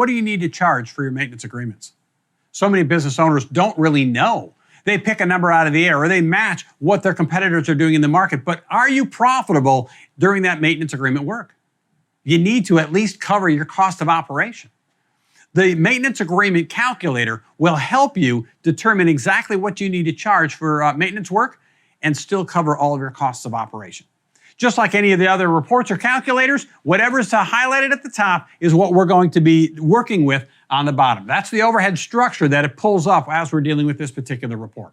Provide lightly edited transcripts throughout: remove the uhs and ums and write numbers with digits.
What do you need to charge for your maintenance agreements? So many business owners don't really know. They pick a number out of the air or they match what their competitors are doing in the market. But are you profitable during that maintenance agreement work? You need to at least cover your cost of operation. The maintenance agreement calculator will help you determine exactly what you need to charge for maintenance work and still cover all of your costs of operation. Just like any of the other reports or calculators, whatever's highlighted at the top is what we're going to be working with on the bottom. That's the overhead structure that it pulls up as we're dealing with this particular report.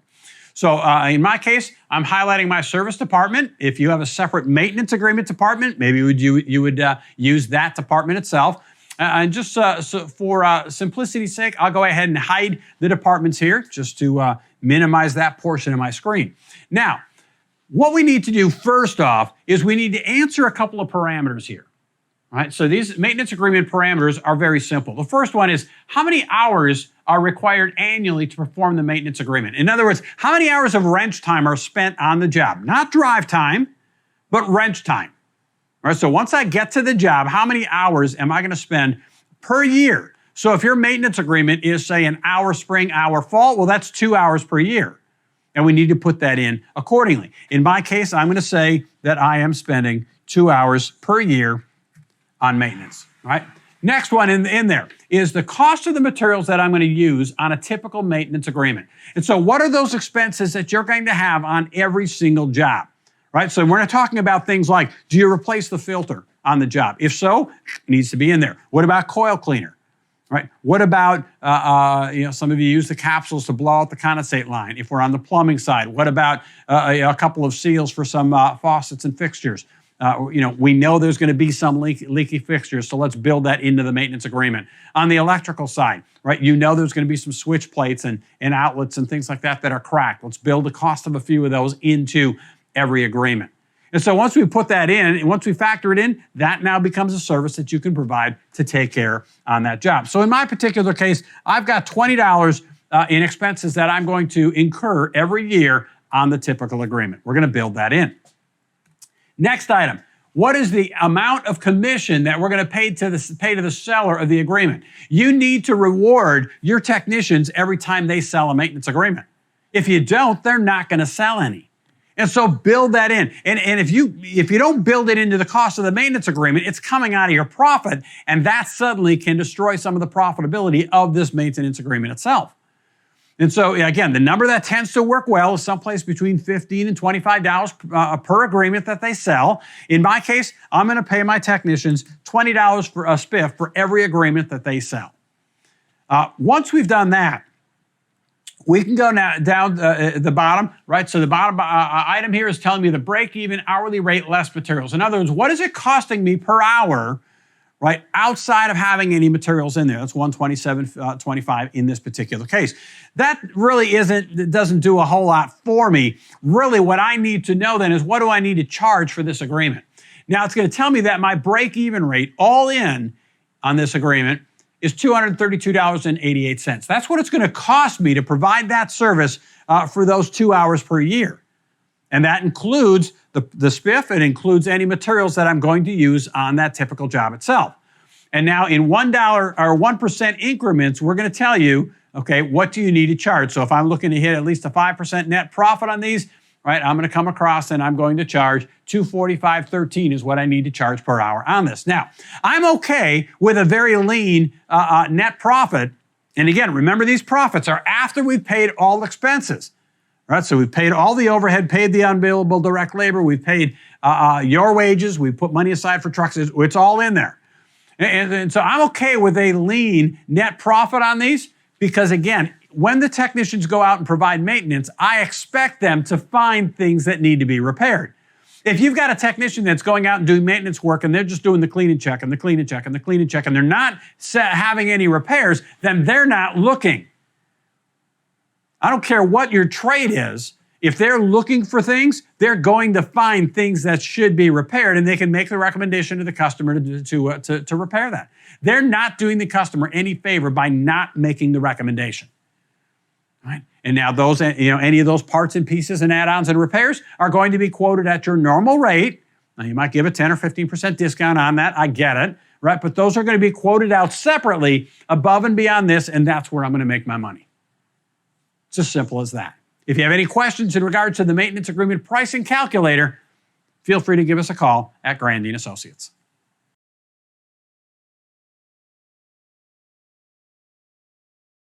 So in my case, I'm highlighting my service department. If you have a separate maintenance agreement department, maybe you would use that department itself. And just so for simplicity's sake, I'll go ahead and hide the departments here just to minimize that portion of my screen. Now, what we need to do first off is we need to answer a couple of parameters here. All right, so these maintenance agreement parameters are very simple. The first one is how many hours are required annually to perform the maintenance agreement? In other words, how many hours of wrench time are spent on the job? Not drive time, but wrench time. All right, so once I get to the job, how many hours am I going to spend per year? So if your maintenance agreement is, say, an hour spring, hour fall, well, that's 2 hours per year. And we need to put that in accordingly. In my case, I'm going to say that I am spending 2 hours per year on maintenance. All right? Next one in there is the cost of the materials that I'm going to use on a typical maintenance agreement. And so what are those expenses that you're going to have on every single job? Right? So we're not talking about things like, do you replace the filter on the job? If so, it needs to be in there. What about coil cleaner? Right? What about, some of you use the capsules to blow out the condensate line if we're on the plumbing side. What about a couple of seals for some faucets and fixtures? We know there's going to be some leaky fixtures, so let's build that into the maintenance agreement. On the electrical side, right, there's going to be some switch plates and outlets and things like that are cracked. Let's build the cost of a few of those into every agreement. And so once we put that in, and once we factor it in, that now becomes a service that you can provide to take care on that job. So in my particular case, I've got $20 in expenses that I'm going to incur every year on the typical agreement. We're going to build that in. Next item, what is the amount of commission that we're going to pay to the seller of the agreement? You need to reward your technicians every time they sell a maintenance agreement. If you don't, they're not going to sell any. And so build that in. And if you don't build it into the cost of the maintenance agreement, it's coming out of your profit, and that suddenly can destroy some of the profitability of this maintenance agreement itself. And so, again, the number that tends to work well is someplace between $15 and $25 per agreement that they sell. In my case, I'm going to pay my technicians $20 for a spiff for every agreement that they sell. Once we've done that, we can go now down the bottom, right? So the bottom item here is telling me the break-even hourly rate less materials. In other words, what is it costing me per hour, right, outside of having any materials in there? That's $127.25 in this particular case. That really doesn't do a whole lot for me. Really, what I need to know then is what do I need to charge for this agreement? Now, it's going to tell me that my break-even rate, all in on this agreement, is $232.88. That's what it's going to cost me to provide that service for those 2 hours per year. And that includes the spiff. It includes any materials that I'm going to use on that typical job itself. And now in $1 or 1% increments, we're going to tell you, okay, what do you need to charge? So if I'm looking to hit at least a 5% net profit on these, right, I'm going to come across and I'm going to charge $245.13 is what I need to charge per hour on this. Now, I'm okay with a very lean net profit. And again, remember these profits are after we've paid all expenses. Right, so we've paid all the overhead, paid the unbillable direct labor, we've paid your wages, we've put money aside for trucks, it's all in there. And so I'm okay with a lean net profit on these because, again, when the technicians go out and provide maintenance, I expect them to find things that need to be repaired. If you've got a technician that's going out and doing maintenance work and they're just doing the clean and check and the clean and check and the clean and check and they're not having any repairs, then they're not looking. I don't care what your trade is. If they're looking for things, they're going to find things that should be repaired, and they can make the recommendation to the customer to repair that. They're not doing the customer any favor by not making the recommendation. Right? And now those, any of those parts and pieces and add-ons and repairs are going to be quoted at your normal rate. Now, you might give a 10 or 15% discount on that. I get it. right? But those are going to be quoted out separately above and beyond this, and that's where I'm going to make my money. It's as simple as that. If you have any questions in regards to the maintenance agreement pricing calculator, feel free to give us a call at Grandy & Associates.